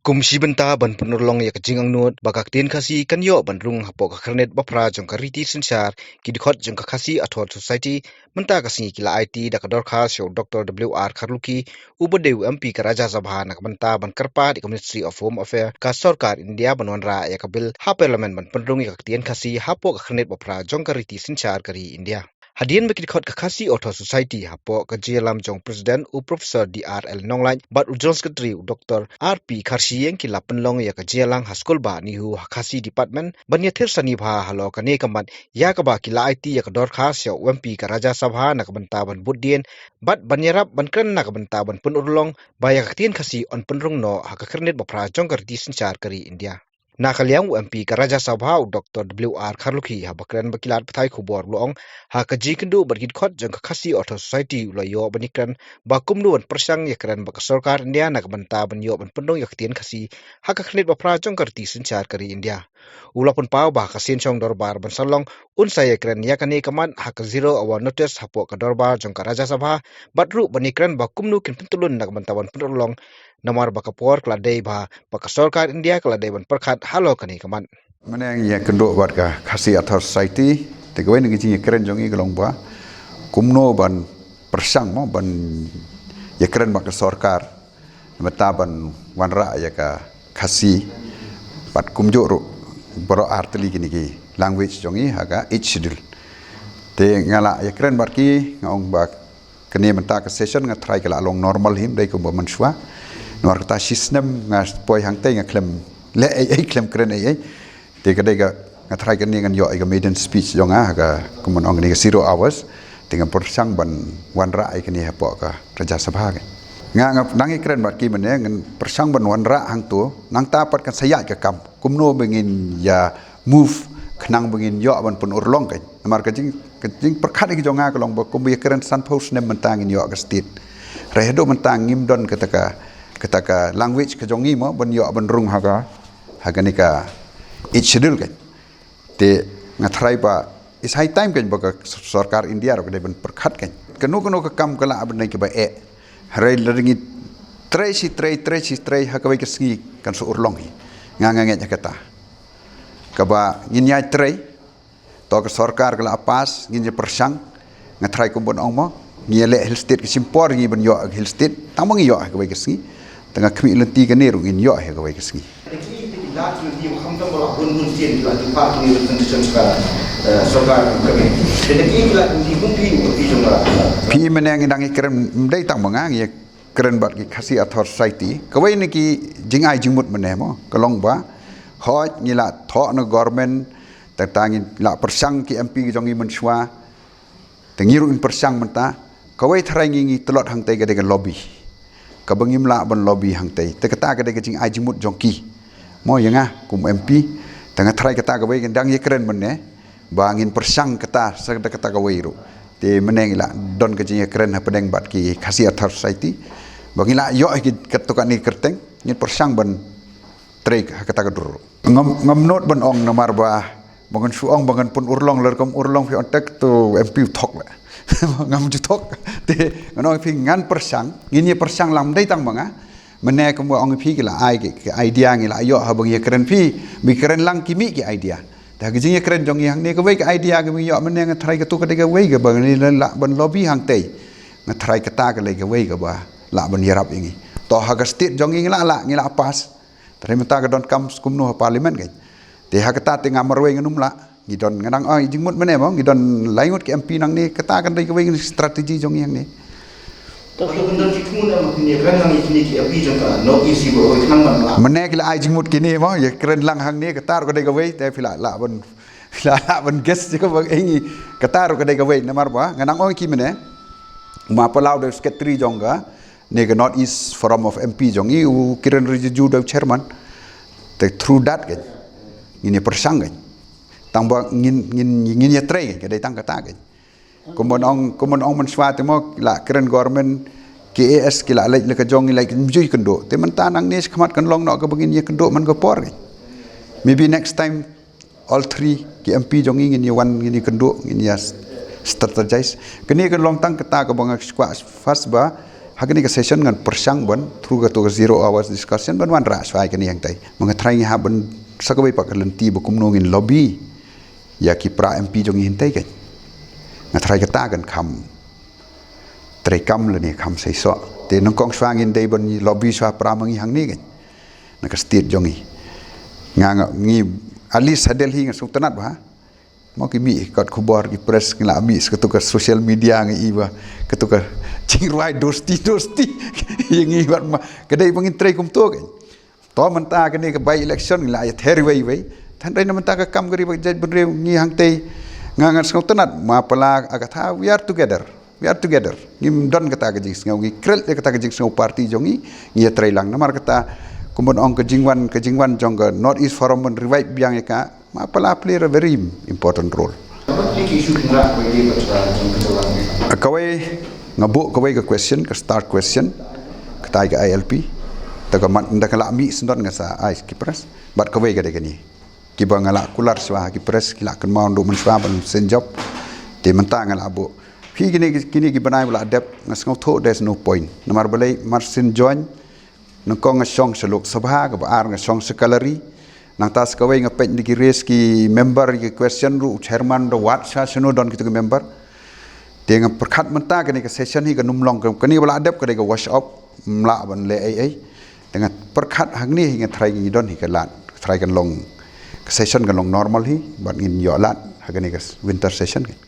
Kumsi benta ban penolong ya kajing angnut bakak tin kasi kanyo ban rung hapok karnet bapra jong kariti sinsar kidkhot jong kakasi athor society menta kasi kila IT da kador khas yo Dr. WR Kharluki ubadew MP ka Raja Sabha nak benta ban karpa di Ministry of Home Affairs ka Sarkar India banwanra ya kabil ha parliament ban penrung ya kaktian kasi hapok karnet bapra jong kariti sinsar kari India. Hadian bekidkhot kakasi auto society hapo kajialam jong presiden u profesor DRL Nonglai bat ujong sekretari Dr. RP Kharsiyeng kila penlong ya kajialang haskul ba nihu hakasi department banyathir sani bha halo kane kamat ya kaba kila IT ya kador khas ya MP ka Raja Sabha nak benta ban budien bat banyarap ban kren nak benta ban penurlong baya kaktian kasi on penrung no hakakernet bapra jong karti sencar kari India. Nakaliang MP ka Raja Sabha Dr. WR Kharluki habakran bakilat pathai khubor luong ha kaji kendu bergidkhot jang kakasi auto society ulayo banikran bakum nuan persang yakran bak sarkar India nak benta banyo ban pendong yaktian kasi ha kakhnit bapra jong karti sencar kari India. Ulapun pau bah kasin chong dorbar ban salong unsai yakran yakani kaman ha ka zero awa notice hapo ka dorbar jong ka Raja Sabha batru banikran bakum nu kin pentulun nak benta ban pendolong namar bakapor keladai bah pakasarkar India keladai ban perkhat halo kani kaman. Mana yang kenduk buat ka kasih atas society tegawai ngi jingi keren jongi gelong ba kumno ban persang mo ban ya keren bak sarkar meta ban wanra ya ka kasih pat kumjo ro baro artli gini ki language jongi haga each schedule te ngala ya keren bak ki ngong bak kene menta ka session nga try kala long normal him dai ko ba manswa nor ta system nga poi hang te nga klem le ai klem keren ai te kadai ga ngatrai kan ni ngan yo ai ga maiden speech jonga ga kumun ong ni 0 hours dengan persang ban wanra ai kan ni hapo ka Raja Sabha ga nga nangi keren bat ki mane ngan persang ban wanra hang tu nang tapat kan sayat ka kam kumno bengin ya move khnang bengin yo ban pun urlong ka namar ka jing perkhat ki jonga ka long ba kum ya keren san post nem mentang in yo ka state redo mentang ngim don ketaka language ka jongi mo ban yo ban rung haga ni ka each schedule kan te ngatrai ba is high time kan ba sarkar India ro kan ban perkhat kan kanu ka kam kala ab nai ke ba rai ringi trai ha ka ba keski kan so urlong hi nge kata ka ba nginya trai to ka sarkar kala pas nginje persang ngatrai kumbon ong mo ngiele hill state ke simpor ngi ban yo hill state tamang yo ka ba keski tengah kemi lenti kan ni ru in yo ka ba keski Pi menang indang keren mendai tang mengang ya keren bat ki kasih athor society kawai ni ki jingai jingmut meneh mo kalong ba hoj ngila tho no government tatangin la persang ki MP ki jongi menswa tengiru in persang menta kawai tharai ngi telot hang tai ga de lobby kabangim la ban lobby hang tai te kata ga de jingai jingmut jongki mo yang kum MP tengah try kata gawai gendang ye keren mene bangin persang kata sagda kata gawai ru te meneng la don ke jing keren ha pedeng bat ki kasih athar society bangila yo ki katukan ni kerteng ni persang ban trek kata gadur ngam not ban ong namar ba bangan suong bangan pun urlong lerkom urlong fi ontek tu MP thok la ngam ju thok te ngono fi ngan persang ngini persang lam dai tang banga mene ko ong phi kila ai ki idea ngila yo ha bang ye keren phi bi keren lang kimi ki idea da gi jing ye keren jong yang ne ko wei ki idea ki yo mene nga try ka tu ka de wei ga bang ni la ban lobby hang tei nga try ka ta ka le ga wei ga ba la ban yarap ingi to ha ga state jong ngila pas try mata ga don kam skum no parliament ga te ha ka ta te ngamar wei nganum la gi don nganang ai jing mut mene mo gi don laingut ki MP nang ni ka ta kan dei ka wei strategi jong yang ni Menek la ai jingmut kini mo ya keren lang hang ni katar ko dai gawai te fila la ban guest ko bang ingi katar ko dai gawai namar ba nganang ong ki mene ma palau de secretary jonga ne ga North East Forum of MP jong i kiren reju de chairman te through that ga ini persang ga tang ba ngin ya tre ga dai tang kata ga kumon ong man swat mo la keren government KAS kila lai le ka jong lai mjui kendo te man tanang ni khmat kan long no ka bangin ye kendo man ko por maybe next time all three ki MP jong ngin ye one ngin kendo ngin ya strategize kini kan long tang kata ka bang squash first ba Hagani ke session ngan persang ban through ke to 0 hours discussion ban wan ra swai ke ni yang tai mengatrai ha ban sakabai pak lenti bu kumno ngin lobby ya ki pra MP jong hin tai ke ngatrai ke ta kan kham tre kam le ni kham sai so te nong kong swang in dei ban lobby swa pra mangi hang ni ke nak state jong ngi alis hadel hi ngasuk tanat ba mau ki mi kat khubar ki press ngla mi ketuka social media ngi iwa ketuka ching ruai dosti yang iwat ma kedai pengin trai kum to ke to menta ke ni ke by election la ya theri wei than dai menta ka kam gari bak jaj benre ngi hang tei ngangan skau tanat ma pala agatha we are together ngim don kata ke jing ngau ngi krel kata ke jing ngau party jongi ngi trai lang namar kata kumbon ong ke jingwan jong ke North East Forum men revive biang ka ma pala play a very important role kawai ngabuk kawai ke question ke start question ke tai ke ILP ta ka mat nda kala mi sendon ngasa ais ki press bat kawai ke de ni ki ba ngala kular swa ki press ki la kan mau do men swa ban sen job te menta ngala bu hi kini ki banai bla adap ngas ngau tho there's no point namar balai marsin join nongkong ngasong seluk sabha ke baar ngasong sekalari nang tas kawai ngapet di raise ki member ki question ru chairman do wat sa seno don kitu member dengan perkat menta ke ni ke session hi ke numlong ke ni bala adap ke de wash up mla ban le ai dengan perkat hang ni hingga try ngi don hi ke lat try kan long ke session kan long normal hi ban ngin yo lat ha ke ni ke winter session ke